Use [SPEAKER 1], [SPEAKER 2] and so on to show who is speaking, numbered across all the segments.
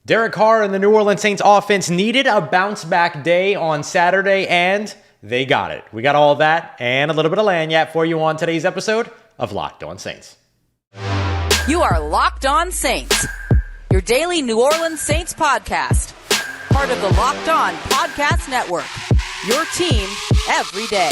[SPEAKER 1] Derek Carr and the New Orleans Saints offense needed a bounce-back day on Saturday, and they got it. We got all of that and a little bit of lagniappe for you on today's episode of Locked On Saints.
[SPEAKER 2] You are Locked On Saints, your daily New Orleans Saints podcast. Part of the Locked On Podcast Network, your team every day.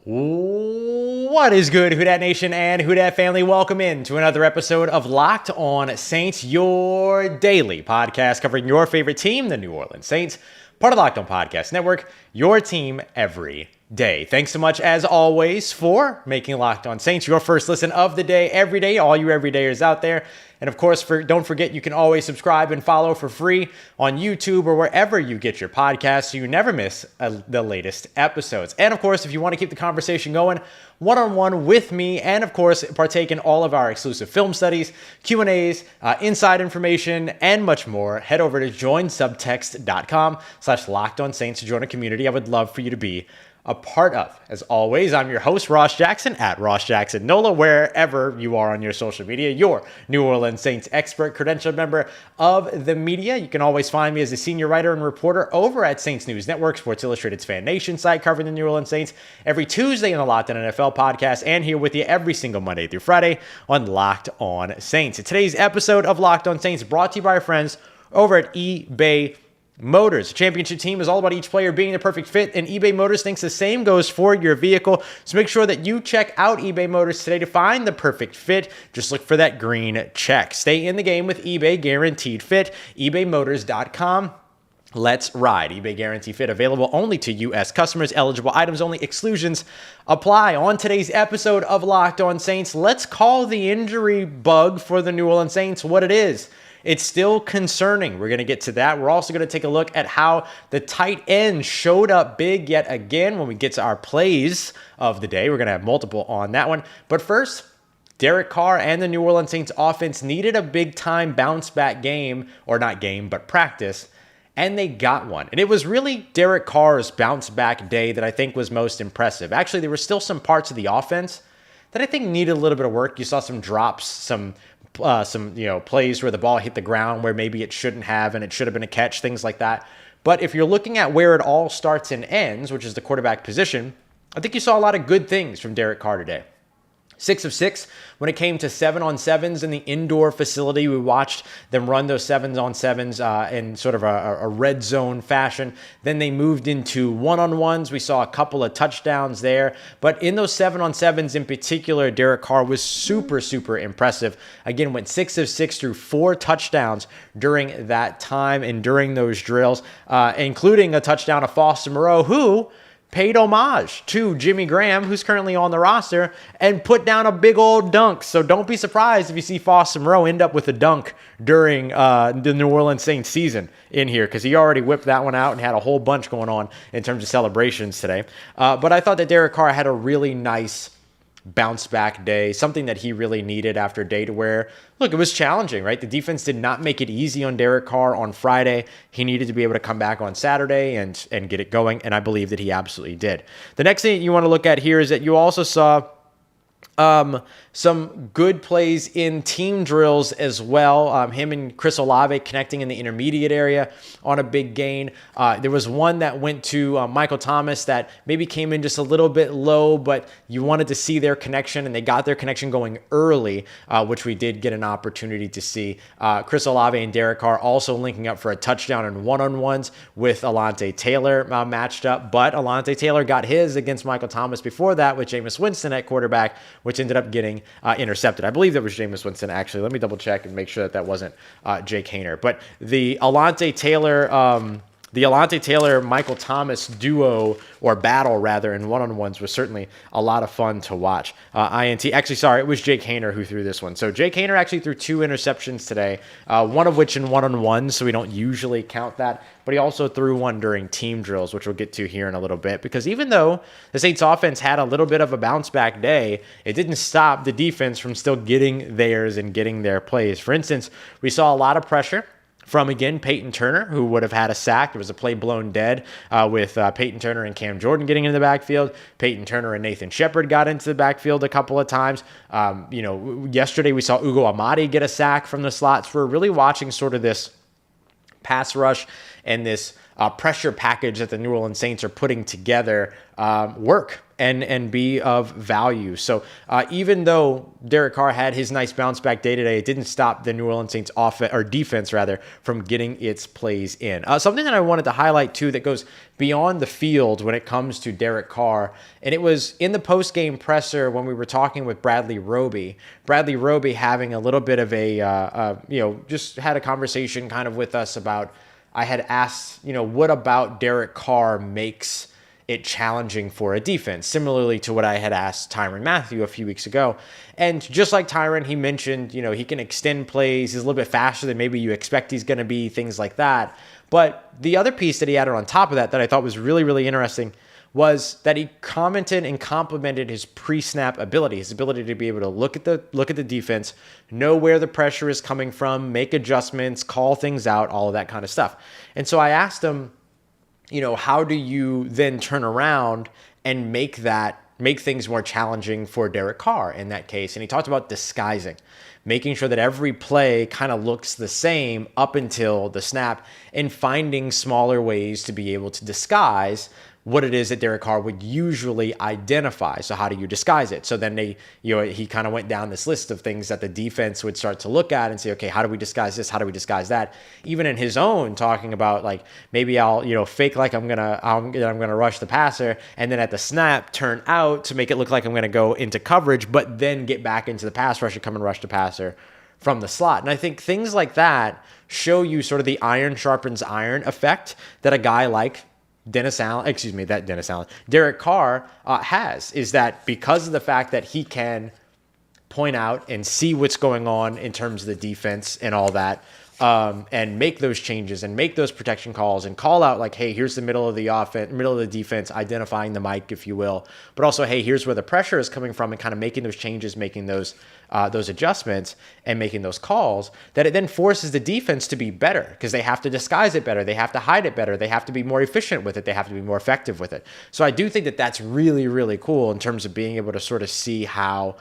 [SPEAKER 1] What is good, Who Dat Nation and Who Dat family? Welcome in to another episode of Locked On Saints, your daily podcast covering your favorite team, the New Orleans Saints, part of Locked On Podcast Network, your team every day. Thanks so much, as always, for making Locked On Saints your first listen of the day, every day, all you everydayers out there. And of course, don't forget, you can always subscribe and follow for free on YouTube or wherever you get your podcasts so you never miss the latest episodes. And of course, if you want to keep the conversation going one-on-one with me and of course, partake in all of our exclusive film studies, Q&As, inside information, and much more, head over to joinsubtext.com/LockedOnSaints to join a community I would love for you to be a part of. As always, I'm your host, Ross Jackson, at Ross Jackson NOLA, wherever you are on your social media, your New Orleans Saints expert, credentialed member of the media. You can always find me as a senior writer and reporter over at Saints News Network, Sports Illustrated's Fan Nation site, covering the New Orleans Saints every Tuesday on the Locked On NFL podcast, and here with you every single Monday through Friday on Locked On Saints. Today's episode of Locked On Saints brought to you by our friends over at eBay Motors. The championship team is all about each player being the perfect fit, and eBay Motors thinks the same goes for your vehicle. So make sure that you check out eBay Motors today to find the perfect fit. Just look for that green check. Stay in the game with eBay Guaranteed Fit. ebaymotors.com. Let's ride. eBay Guarantee Fit available only to U.S. customers. Eligible items only. Exclusions apply. On today's episode of Locked On Saints, let's call the injury bug for the New Orleans Saints what it is. It's still concerning. We're going to get to that. We're also going to take a look at how the tight end showed up big yet again when we get to our plays of the day. We're going to have multiple on that one. But first, Derek Carr and the New Orleans Saints offense needed a big-time bounce-back game, or not game, but practice, and they got one. And it was really Derek Carr's bounce-back day that I think was most impressive. Actually, there were still some parts of the offense that I think needed a little bit of work. You saw some drops, some plays where the ball hit the ground where maybe it shouldn't have and it should have been a catch, things like that. But if you're looking at where it all starts and ends, which is the quarterback position, I think you saw a lot of good things from Derek Carr today. 6 of 6 when it came to 7-on-7s in the indoor facility. We watched them run those 7-on-7s in sort of a red zone fashion. Then they moved into 1-on-1s. We saw a couple of touchdowns there. But in those 7-on-7s in particular, Derek Carr was super, super impressive. Again, went 6 of 6 through 4 touchdowns during that time and during those drills, including a touchdown of Foster Moreau, who paid homage to Jimmy Graham, who's currently on the roster, and put down a big old dunk. So don't be surprised if you see Foster Moreau end up with a dunk during the New Orleans Saints season in here, because he already whipped that one out and had a whole bunch going on in terms of celebrations today. But I thought that Derek Carr had a really nice bounce back day, something that he really needed after a day to where, look, it was challenging, right? The defense did not make it easy on Derek Carr on Friday. He needed to be able to come back on Saturday and get it going, and I believe that he absolutely did. The next thing you want to look at here is that you also saw some good plays in team drills as well. Him and Chris Olave connecting in the intermediate area on a big gain. There was one that went to Michael Thomas that maybe came in just a little bit low, but you wanted to see their connection, and they got their connection going early, which we did get an opportunity to see. Chris Olave and Derek Carr also linking up for a touchdown in 1-on-1s with Alontae Taylor matched up, but Alontae Taylor got his against Michael Thomas before that with Jameis Winston at quarterback, which ended up getting intercepted. I believe that was Jameis Winston, actually. Let me double check and make sure that that wasn't Jake Haener. But the Alontae Taylor, Michael Thomas duo, or battle rather, in 1-on-1s was certainly a lot of fun to watch. It was Jake Haener who threw this one. So Jake Haener actually threw 2 interceptions today, one of which in 1-on-1s, so we don't usually count that. But he also threw one during team drills, which we'll get to here in a little bit. Because even though the Saints offense had a little bit of a bounce back day, it didn't stop the defense from still getting theirs and getting their plays. For instance, we saw a lot of pressure from, again, Payton Turner, who would have had a sack. It was a play blown dead with Payton Turner and Cam Jordan getting into the backfield. Payton Turner and Nathan Shepard got into the backfield a couple of times. Yesterday we saw Ugo Amadi get a sack from the slots. We're really watching sort of this pass rush and this pressure package that the New Orleans Saints are putting together work and be of value. So even though Derek Carr had his nice bounce back day today, it didn't stop the New Orleans Saints defense from getting its plays in. Something that I wanted to highlight too that goes beyond the field when it comes to Derek Carr, and it was in the post-game presser when we were talking with Bradley Roby. Bradley Roby having a little bit of just had a conversation kind of with us about, I had asked, what about Derek Carr makes it challenging for a defense, similarly to what I had asked Tyrann Mathieu a few weeks ago. And just like Tyrann, he mentioned, he can extend plays. He's a little bit faster than maybe you expect he's going to be, things like that. But the other piece that he added on top of that I thought was really, really interesting was that he commented and complimented his pre-snap ability, his ability to be able to look at the defense, know where the pressure is coming from, make adjustments, call things out, all of that kind of stuff. And so I asked him, how do you then turn around and make things more challenging for Derek Carr in that case? And he talked about disguising, making sure that every play kind of looks the same up until the snap, and finding smaller ways to be able to disguise what it is that Derek Carr would usually identify. So how do you disguise it? So then he kind of went down this list of things that the defense would start to look at and say, okay, how do we disguise this? How do we disguise that? Even in his own talking about, like, maybe I'll, fake like I'm gonna rush the passer, and then at the snap turn out to make it look like I'm gonna go into coverage, but then get back into the pass rush and come and rush the passer from the slot. And I think things like that show you sort of the iron sharpens iron effect that a guy like Derek Carr has, is that because of the fact that he can point out and see what's going on in terms of the defense and all that, and make those changes and make those protection calls and call out, like, hey, here's the middle of the defense, identifying the mic, if you will, but also, hey, here's where the pressure is coming from, and kind of making those changes, making those adjustments and making those calls, that it then forces the defense to be better, because they have to disguise it better, they have to hide it better, they have to be more efficient with it, they have to be more effective with it. So I do think that that's really, really cool in terms of being able to sort of see how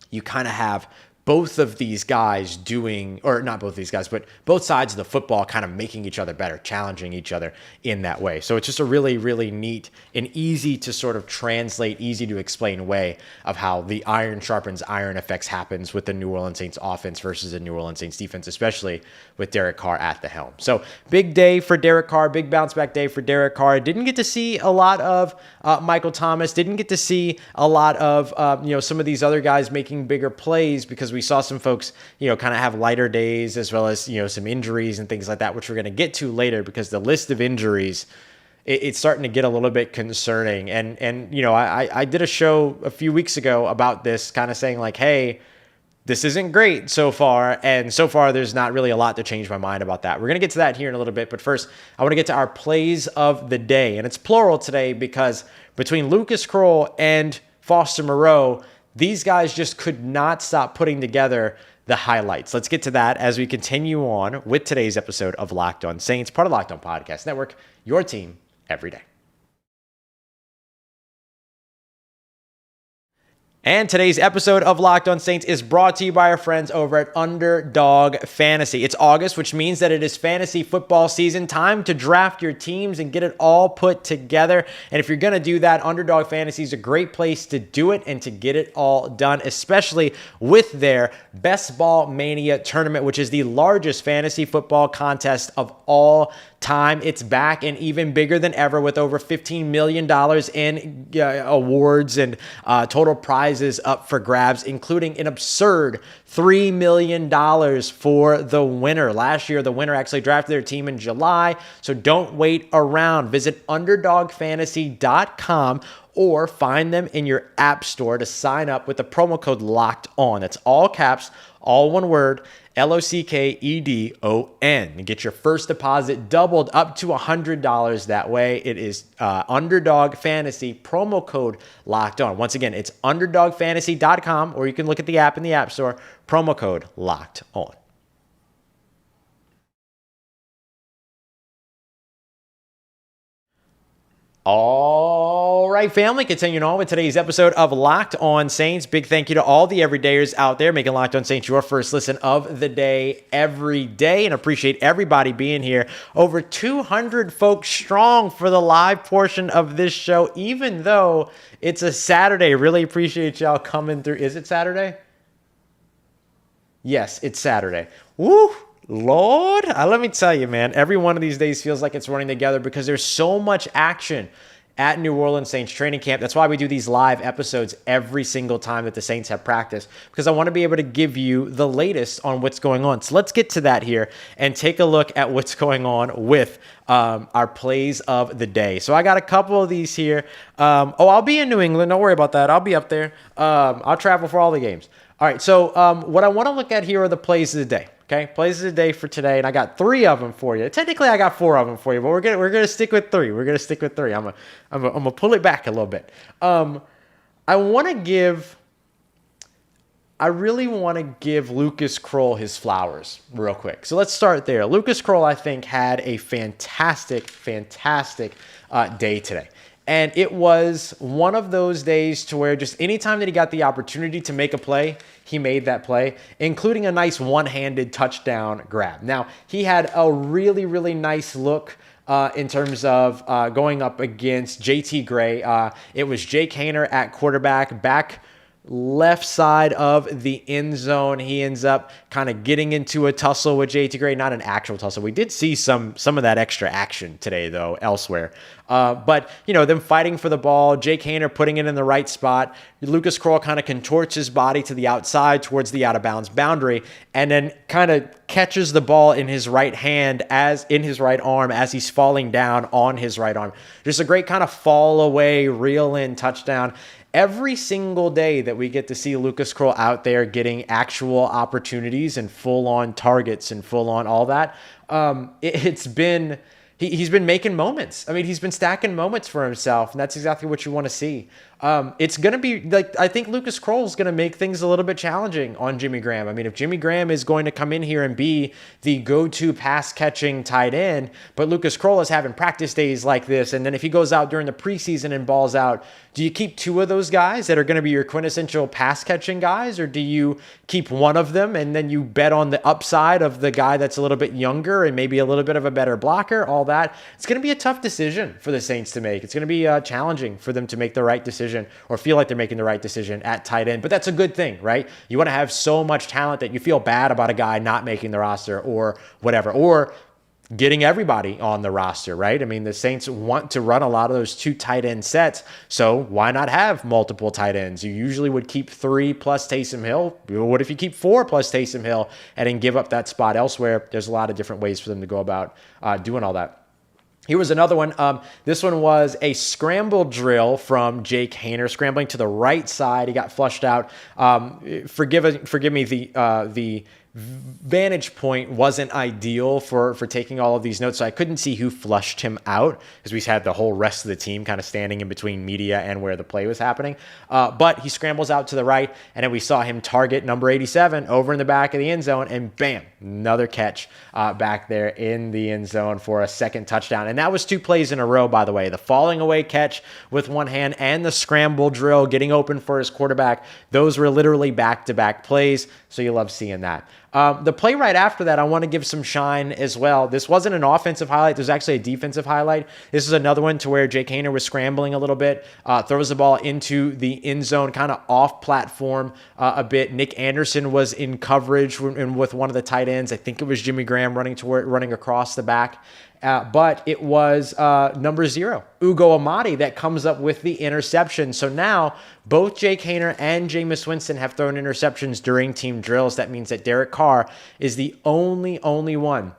[SPEAKER 1] you kind of have both of these guys doing, or not both of these guys, but both sides of the football kind of making each other better, challenging each other in that way. So it's just a really, really neat and easy to sort of translate, easy to explain way of how the iron sharpens iron effects happens with the New Orleans Saints offense versus the New Orleans Saints defense, especially with Derek Carr at the helm. So big day for Derek Carr, big bounce back day for Derek Carr. Didn't get to see a lot of Michael Thomas, didn't get to see a lot of some of these other guys making bigger plays, because we saw some folks, kind of have lighter days, as well as, some injuries and things like that, which we're going to get to later, because the list of injuries, it's starting to get a little bit concerning. And I did a show a few weeks ago about this, kind of saying like, hey, this isn't great so far. And so far, there's not really a lot to change my mind about that. We're going to get to that here in a little bit. But first, I want to get to our plays of the day. And it's plural today, because between Lucas Krull and Foster Moreau, these guys just could not stop putting together the highlights. Let's get to that as we continue on with today's episode of Locked On Saints, part of Locked On Podcast Network, your team every day. And today's episode of Locked On Saints is brought to you by our friends over at Underdog Fantasy. It's August, which means that it is fantasy football season. Time to draft your teams and get it all put together. And if you're going to do that, Underdog Fantasy is a great place to do it and to get it all done, especially with their Best Ball Mania tournament, which is the largest fantasy football contest of all time. It's back and even bigger than ever, with over $15 million in awards and total prizes up for grabs, including an absurd $3 million for the winner. Last year, the winner actually drafted their team in July, so don't wait around. Visit UnderdogFantasy.com or find them in your app store to sign up with the promo code Locked On. That's all caps, all one word, LOCKEDON, and get your first deposit doubled up to $100 that way. It is Underdog Fantasy, promo code Locked On. Once again, it's UnderdogFantasy.com, or you can look at the app in the App Store, promo code Locked On. All right, family, continuing on with today's episode of Locked On Saints. Big thank you to all the everydayers out there making Locked On Saints your first listen of the day every day, and appreciate everybody being here. Over 200 folks strong for the live portion of this show, even though it's a Saturday. Really appreciate y'all coming through. Is it Saturday? Yes, it's Saturday. Woo! Lord, let me tell you, man, every one of these days feels like it's running together because there's so much action at New Orleans Saints training camp. That's why we do these live episodes every single time that the Saints have practice, because I want to be able to give you the latest on what's going on. So let's get to that here and take a look at what's going on with our plays of the day. So I got a couple of these here. I'll be in New England. Don't worry about that. I'll be up there. I'll travel for all the games. All right, so what I want to look at here are the plays of the day. Okay, plays of the day for today, and I got 3 of them for you. Technically, I got 4 of them for you, but we're gonna stick with 3. We're gonna stick with 3. I'm gonna pull it back a little bit. I really want to give Lucas Krull his flowers real quick. So let's start there. Lucas Krull, I think, had a fantastic day today. And it was one of those days to where just anytime that he got the opportunity to make a play, he made that play, including a nice one-handed touchdown grab. Now, he had a really, really nice look in terms of going up against JT Gray. It was Jake Haener at quarterback, back left side of the end zone. He ends up kind of getting into a tussle with JT Gray, not an actual tussle. We did see some of that extra action today, though, elsewhere. But, them fighting for the ball, Jake Haener putting it in the right spot. Lucas Krull kind of contorts his body to the outside towards the out-of-bounds boundary, and then kind of catches the ball in his right hand, in his right arm, as he's falling down on his right arm. Just a great kind of fall away, reel in touchdown. Every single day that we get to see Lucas Krull out there getting actual opportunities and full-on targets and full-on all that, he's been making moments. I mean, he's been stacking moments for himself, and that's exactly what you want to see. It's going to be I think Lucas Krull is going to make things a little bit challenging on Jimmy Graham. I mean, if Jimmy Graham is going to come in here and be the go-to pass-catching tight end, but Lucas Krull is having practice days like this, and then if he goes out during the preseason and balls out, do you keep 2 of those guys that are going to be your quintessential pass-catching guys, or do you keep one of them and then you bet on the upside of the guy that's a little bit younger and maybe a little bit of a better blocker, all that? It's going to be a tough decision for the Saints to make. It's going to be challenging for them to make the right decision or feel like they're making the right decision at tight end. But that's a good thing, right? You want to have so much talent that you feel bad about a guy not making the roster or whatever, or getting everybody on the roster, right? I mean, the Saints want to run a lot of those 2 tight end sets, so why not have multiple tight ends? You usually would keep 3 plus Taysom Hill. What if you keep 4 plus Taysom Hill and then give up that spot elsewhere? There's a lot of different ways for them to go about doing all that. Here was another one. This one was a scramble drill from Jake Haener, scrambling to the right side. He got flushed out. Forgive me, the vantage point wasn't ideal for taking all of these notes, so I couldn't see who flushed him out because we had the whole rest of the team kind of standing in between media and where the play was happening. But he scrambles out to the right, and then we saw him target number 87 over in the back of the end zone, and bam, another catch back there in the end zone for a second touchdown. And that was 2 plays in a row, by the way. The falling away catch with one hand and the scramble drill getting open for his quarterback. Those were literally back-to-back plays, so you love seeing that. The play right after that, I want to give some shine as well. This wasn't an offensive highlight. There's actually a defensive highlight. This is another one to where Jake Haener was scrambling a little bit, throws the ball into the end zone, kind of off platform a bit. Nick Anderson was in coverage with one of the tight ends. I think it was Jimmy Graham running across the back. But it was number 0, Ugo Amadi, that comes up with the interception. So now both Jake Haener and Jameis Winston have thrown interceptions during team drills. That means that Derek Carr is the only one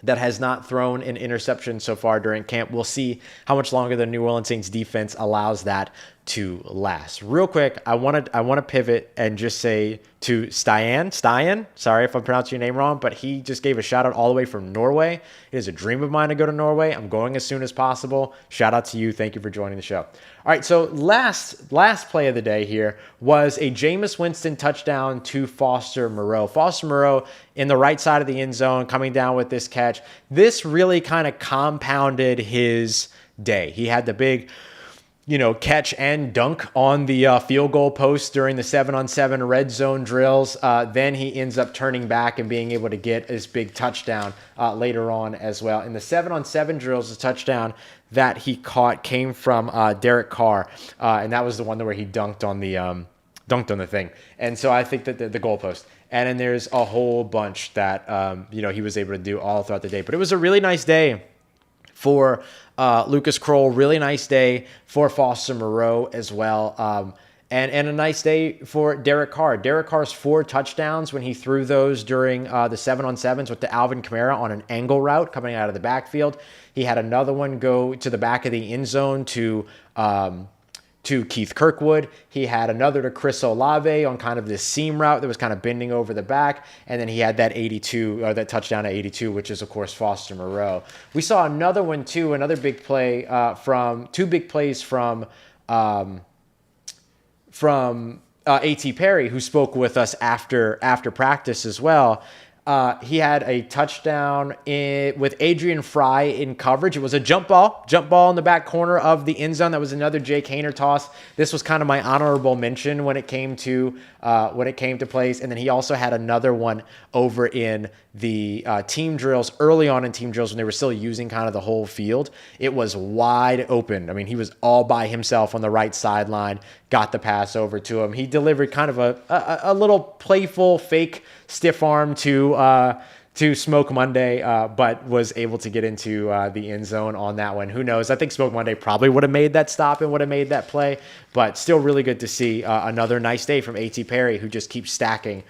[SPEAKER 1] that has not thrown an interception so far during camp. We'll see how much longer the New Orleans Saints defense allows that to last. Real quick, I want to pivot and just say to Stian, sorry if I'm pronouncing your name wrong, but he just gave a shout out all the way from Norway. It is a dream of mine to go to Norway. I'm going as soon as possible. Shout out to you. Thank you for joining the show. All right, so last play of the day here was a Jameis Winston touchdown to Foster Moreau. Foster Moreau in the right side of the end zone coming down with this catch. This really kind of compounded his day. He had the big, catch and dunk on the field goal post during the 7-on-7 red zone drills. Then he ends up turning back and being able to get his big touchdown later on as well. In the 7-on-7 drills, the touchdown that he caught came from Derek Carr, and that was the one where he dunked on the thing. And so I think that the goalpost. And then there's a whole bunch that he was able to do all throughout the day. But it was a really nice day for Lucas Krull, really nice day for Foster Moreau as well. And a nice day for Derek Carr. Derek Carr's 4 touchdowns when he threw those during the 7-on-7s with the Alvin Kamara on an angle route coming out of the backfield. He had another one go to the back of the end zone to Keith Kirkwood. He had another to Chris Olave on kind of this seam route that was kind of bending over the back. And then he had that that touchdown at 82, which is, of course, Foster Moreau. We saw another one, too, another big play two big plays from A.T. Perry, who spoke with us after practice as well. He had a touchdown with Adrian Fry in coverage. It was a jump ball in the back corner of the end zone. That was another Jake Haener toss. This was kind of my honorable mention when it came to plays. And then he also had another one over in the team drills, early on in team drills when they were still using kind of the whole field. It was wide open. I mean, he was all by himself on the right sideline, got the pass over to him. He delivered kind of a little playful fake stiff arm to Smoke Monday, but was able to get into the end zone on that one. Who knows? I think Smoke Monday probably would have made that stop and would have made that play, but still really good to see another nice day from A.T. Perry, who just keeps stacking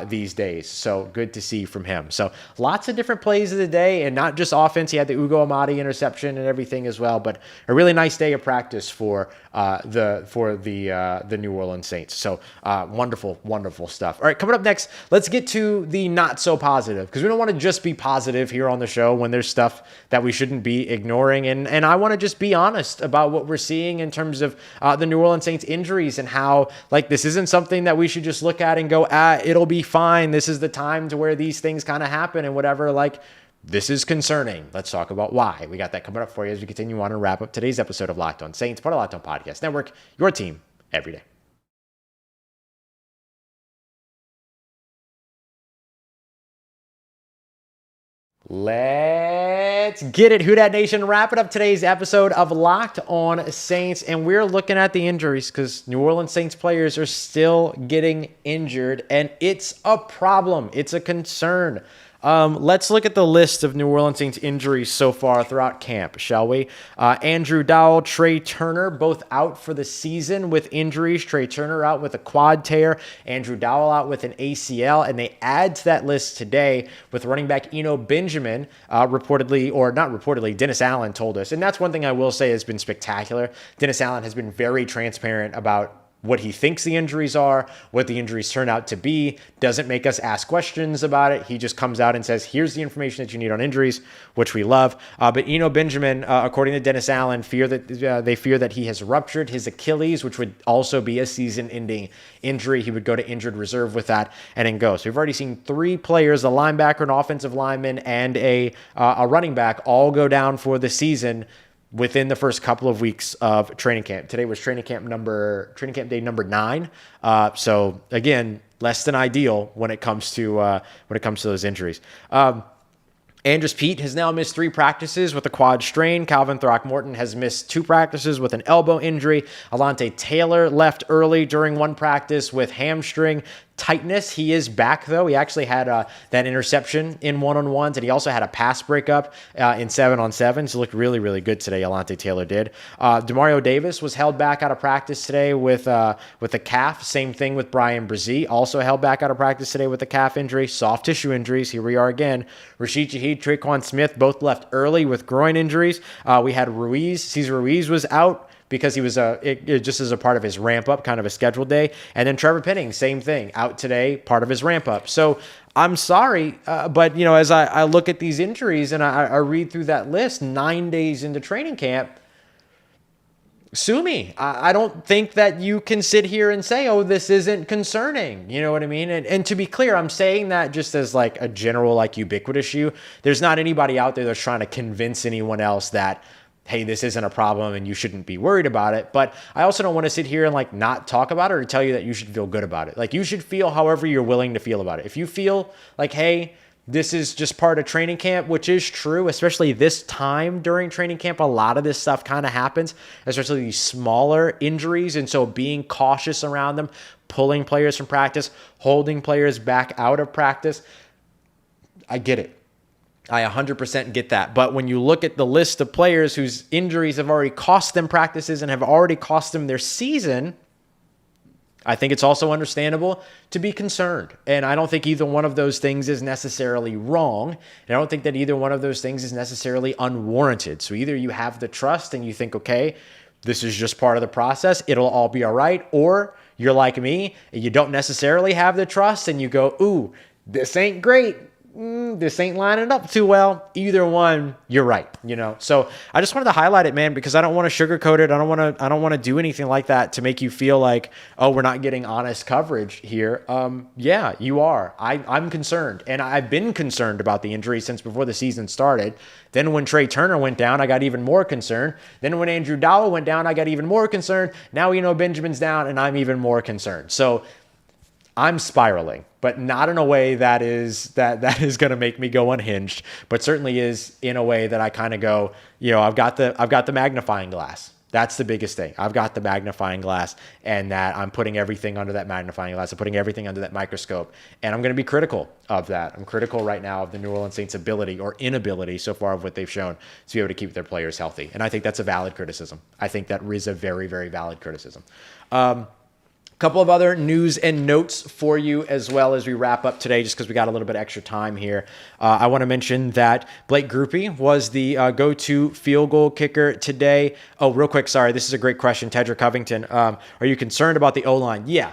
[SPEAKER 1] these days. So good to see from him. So lots of different plays of the day, and not just offense. He had the Ugo Amadi interception and everything as well, but a really nice day of practice for the New Orleans Saints. So wonderful, wonderful stuff. All right, coming up next, let's get to the not so positive, because we don't want to just be positive here on the show when there's stuff that we shouldn't be ignoring. And I want to just be honest about what we're seeing in terms of the New Orleans Saints injuries, and how this isn't something that we should just look at and go, it'll be fine. This is the time to where these things kind of happen and whatever. This is concerning. Let's talk about why. We got that coming up for you as we continue on and wrap up today's episode of Locked On Saints, part of Locked On Podcast Network, your team every day. Let's get it. Who Dat Nation, wrapping up today's episode of Locked On Saints. And we're looking at the injuries, because New Orleans Saints players are still getting injured, and it's a problem. It's a concern. Let's look at the list of New Orleans Saints injuries so far throughout camp, shall we? Andrew Dowell, Trey Turner, both out for the season with injuries. Trey Turner out with a quad tear, Andrew Dowell out with an ACL, and they add to that list today with running back Eno Benjamin, reportedly, or not reportedly, Dennis Allen told us. And that's one thing I will say has been spectacular. Dennis Allen has been very transparent about what he thinks the injuries are, what the injuries turn out to be, doesn't make us ask questions about it. He just comes out and says, here's the information that you need on injuries, which we love. But Eno Benjamin, according to Dennis Allen, they fear that he has ruptured his Achilles, which would also be a season-ending injury. He would go to injured reserve with that and then go. So we've already seen 3 players, a linebacker, an offensive lineman, and a running back, all go down for the season within the first couple of weeks of training camp. Today was training camp day number 9. So again, less than ideal when it comes to those injuries. Andres Pete has now missed 3 practices with a quad strain. Calvin Throckmorton has missed 2 practices with an elbow injury. Alante Taylor left early during one practice with hamstring tightness. He is back, though. He actually had that interception in one-on-ones, and he also had a pass breakup in 7-on-7s. So looked really, really good today, Alante Taylor did. Demario Davis was held back out of practice today with a calf. Same thing with Brian Brzee, also held back out of practice today with a calf injury. Soft tissue injuries. Here we are again. Rashid Shaheed, Traquan Smith both left early with groin injuries. We had Cesar Ruiz was out because he was just as a part of his ramp up, kind of a scheduled day. And then Trevor Penning, same thing, out today, part of his ramp up. So I'm sorry, but as I look at these injuries and I read through that list, 9 days into training camp, sue me. I don't think that you can sit here and say, oh, this isn't concerning. You know what I mean? And to be clear, I'm saying that just as a general ubiquitous issue. There's not anybody out there that's trying to convince anyone else that hey, this isn't a problem and you shouldn't be worried about it. But I also don't want to sit here and like not talk about it or tell you that you should feel good about it. Like you should feel however you're willing to feel about it. If you feel like, hey, this is just part of training camp, which is true, especially this time during training camp. A lot of this stuff kind of happens, especially these smaller injuries. And so being cautious around them, pulling players from practice, holding players back out of practice, I get it. I 100% get that. But when you look at the list of players whose injuries have already cost them practices and have already cost them their season, I think it's also understandable to be concerned. And I don't think either one of those things is necessarily wrong. And I don't think that either one of those things is necessarily unwarranted. So either you have the trust and you think, okay, this is just part of the process, it'll all be all right. Or you're like me and you don't necessarily have the trust and you go, ooh, this ain't great. This ain't lining up too well. Either one, you're right, So I just wanted to highlight it, man, because I don't want to sugarcoat it. I don't want to do anything like that to make you feel like, oh, we're not getting honest coverage here. Yeah, you are. I'm concerned, and I've been concerned about the injury since before the season started. Then when Trey Turner went down, I got even more concerned. Then when Andrew Dowell went down, I got even more concerned. Now Benjamin's down, and I'm even more concerned. So I'm spiraling, but not in a way that is going to make me go unhinged, but certainly is in a way that I kind of go, I've got the magnifying glass. That's the biggest thing. I've got the magnifying glass, and that I'm putting everything under that magnifying glass. I'm putting everything under that microscope, and I'm going to be critical of that. I'm critical right now of the New Orleans Saints' ability or inability so far of what they've shown to be able to keep their players healthy. And I think that's a valid criticism. I think that is a very, very valid criticism. Couple of other news and notes for you as well as we wrap up today, just because we got a little bit extra time here. I want to mention that Blake Grupe was the go-to field goal kicker today. Oh, real quick, sorry, this is a great question. Tedrick Covington, are you concerned about the O-line? Yeah,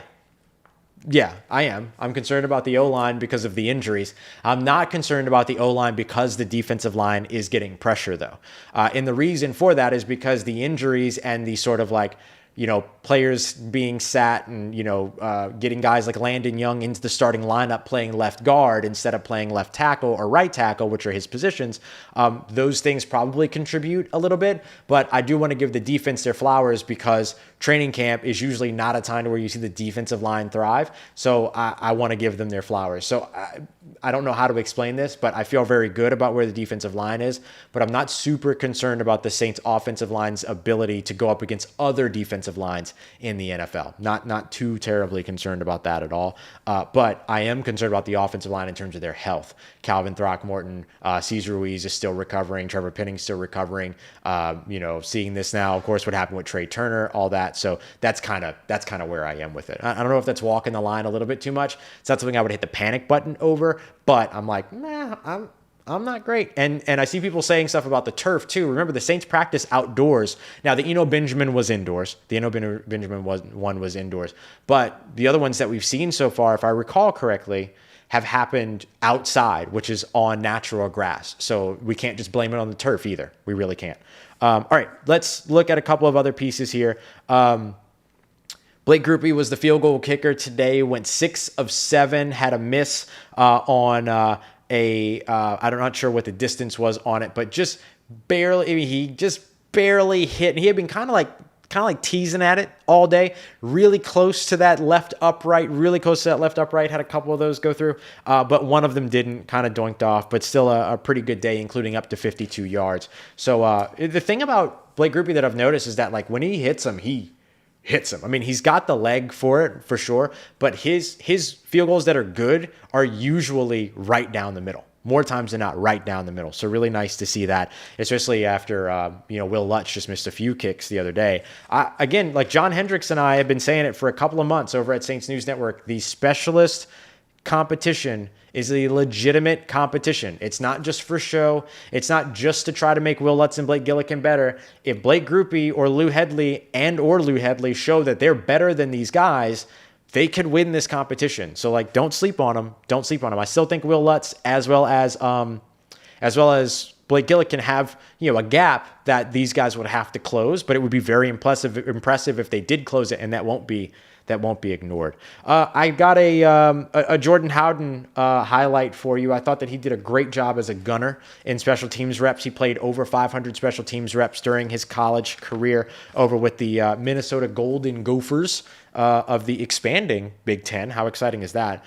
[SPEAKER 1] I am. I'm concerned about the O-line because of the injuries. I'm not concerned about the O-line because the defensive line is getting pressure, though. And the reason for that is because the injuries and the sort of like, players being sat and, getting guys like Landon Young into the starting lineup playing left guard instead of playing left tackle or right tackle, which are his positions. Those things probably contribute a little bit, but I do want to give the defense their flowers because training camp is usually not a time where you see the defensive line thrive. So I want to give them their flowers. So I don't know how to explain this, but I feel very good about where the defensive line is, but I'm not super concerned about the Saints offensive line's ability to go up against other defensive lines in the NFL. Not too terribly concerned about that at all. But I am concerned about the offensive line in terms of their health. Calvin Throckmorton, Cesar Ruiz is still recovering. Trevor Penning's still recovering. Seeing this now, of course, what happened with Trey Turner, all that. So that's kind of where I am with it. I don't know if that's walking the line a little bit too much. It's not something I would hit the panic button over, but I'm like, I'm not great. And I see people saying stuff about the turf too. Remember, the Saints practice outdoors. Now, the Benjamin was indoors. The Benjamin one was indoors. But the other ones that we've seen so far, if I recall correctly, have happened outside, which is on natural grass. So we can't just blame it on the turf either. We really can't. All right, let's look at a couple of other pieces here. Blake Grupe was the field goal kicker today, went 6 of 7, had a miss on I'm not sure what the distance was on it, but just barely, he just barely hit. And he had been kind of like teasing at it all day, really close to that left upright, had a couple of those go through, but one of them didn't, kind of doinked off, but still a pretty good day, including up to 52 yards. So the thing about Blake Grupe that I've noticed is that like when he hits him, he hits him. I mean, he's got the leg for it for sure, but his field goals that are good are usually right down the middle. More times than not, right down the middle. So really nice to see that, especially after, Will Lutz just missed a few kicks the other day. Again, like John Hendricks and I have been saying it for a couple of months over at Saints News Network, the specialist competition is a legitimate competition. It's not just for show. It's not just to try to make Will Lutz and Blake Gillikin better. If Blake Grupe or Lou Hedley show that they're better than these guys, they could win this competition. So like, don't sleep on them. Don't sleep on them. I still think Will Lutz as well as Blake Gillikin have, a gap that these guys would have to close, but it would be very impressive if they did close it, and that won't be that won't be ignored. I got a Jordan Howden highlight for you. I thought that he did a great job as a gunner in special teams reps. He played over 500 special teams reps during his college career over with the Minnesota Golden Gophers of the expanding Big Ten. How exciting is that?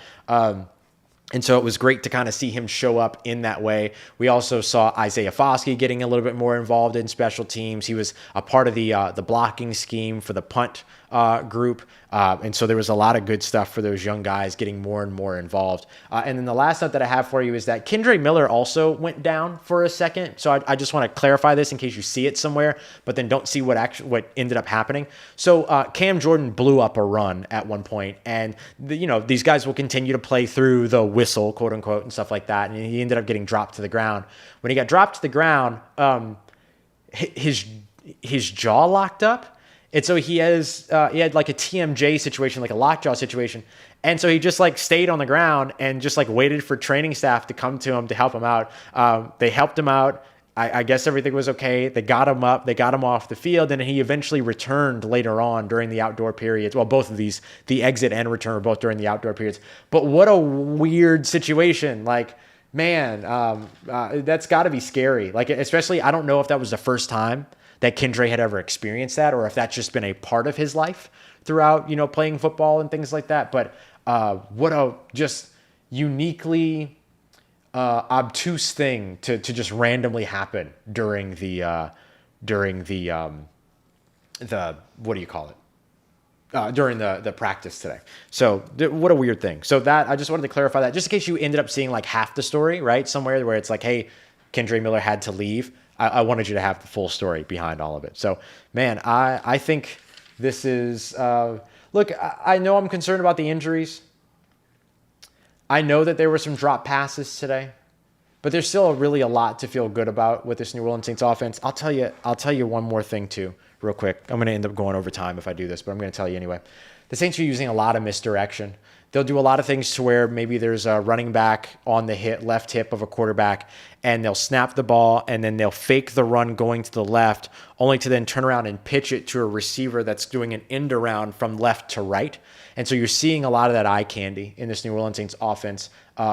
[SPEAKER 1] And so it was great to kind of see him show up in that way. We also saw Isaiah Foskey getting a little bit more involved in special teams. He was a part of the blocking scheme for the punt group. And so there was a lot of good stuff for those young guys getting more and more involved. And then the last note that I have for you is that Kendre Miller also went down for a second. So I just want to clarify this in case you see it somewhere, but then don't see what ended up happening. So Cam Jordan blew up a run at one point, and these guys will continue to play through the whistle, quote unquote, and stuff like that. And he ended up getting dropped to the ground. When he got dropped to the ground, his jaw locked up. And so he had like a TMJ situation, like a lockjaw situation. And so he just like stayed on the ground and just like waited for training staff to come to him to help him out. They helped him out. I guess everything was okay. They got him up. They got him off the field. And he eventually returned later on during the outdoor periods. Well, both of these, the exit and return, were both during the outdoor periods. But what a weird situation. Like, man, that's got to be scary. Like, especially, I don't know if that was the first time that Kendre had ever experienced that, or if that's just been a part of his life throughout, playing football and things like that. But what a just uniquely obtuse thing to just randomly happen during the what do you call it? During the practice today. So what a weird thing. So that, I just wanted to clarify that just in case you ended up seeing like half the story, right? Somewhere where it's like, hey, Kendre Miller had to leave. I wanted you to have the full story behind all of it. So, man, I think this is, look, I know I'm concerned about the injuries. I know that there were some drop passes today, but there's still really a lot to feel good about with this New Orleans Saints offense. I'll tell you one more thing too, real quick. I'm going to end up going over time if I do this, but I'm going to tell you anyway. The Saints are using a lot of misdirection. They'll do a lot of things to where maybe there's a running back on the left hip of a quarterback, and they'll snap the ball, and then they'll fake the run going to the left, only to then turn around and pitch it to a receiver that's doing an end around from left to right. And so you're seeing a lot of that eye candy in this New Orleans Saints offense,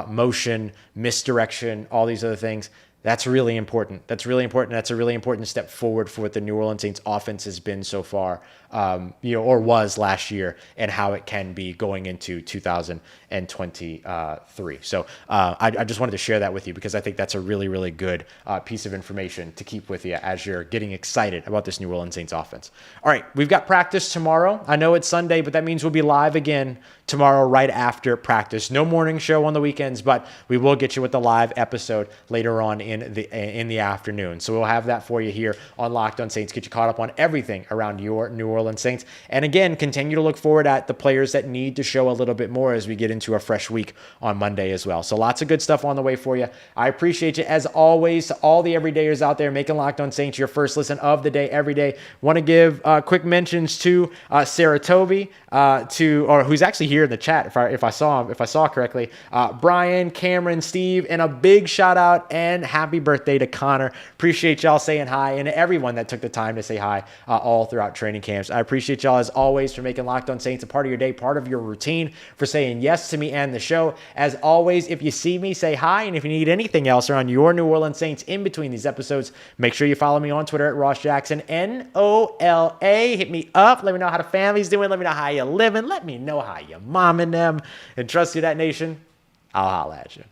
[SPEAKER 1] motion, misdirection, all these other things. That's really important. That's really important. That's a really important step forward for what the New Orleans Saints offense has been so far, or was last year, and how it can be going into 2023. So I just wanted to share that with you because I think that's a really, really good piece of information to keep with you as you're getting excited about this New Orleans Saints offense. All right, we've got practice tomorrow. I know it's Sunday, but that means we'll be live again tomorrow right after practice. No morning show on the weekends, but we will get you with the live episode later on in the afternoon. So we'll have that for you here on Locked On Saints, get you caught up on everything around your New Orleans Saints. And again, continue to look forward at the players that need to show a little bit more as we get into a fresh week on Monday as well. So lots of good stuff on the way for you. I appreciate you as always, to all the everydayers out there making Locked On Saints your first listen of the day every day. Want to give quick mentions to Sarah Toby, who's actually here in the chat if I saw correctly, Brian, Cameron, Steve, and a big shout out and happy birthday to Connor. Appreciate y'all saying hi, and everyone that took the time to say hi all throughout training camps. I appreciate y'all as always for making Locked On Saints a part of your day, part of your routine, for saying yes to me and the show. As always, if you see me, say hi, and if you need anything else around your New Orleans Saints in between these episodes, make sure you follow me on Twitter at Ross Jackson, NOLA. Hit me up. Let me know how the family's doing. Let me know how you're living. Let me know how you're momming them. And trust you, that nation, I'll holla at you.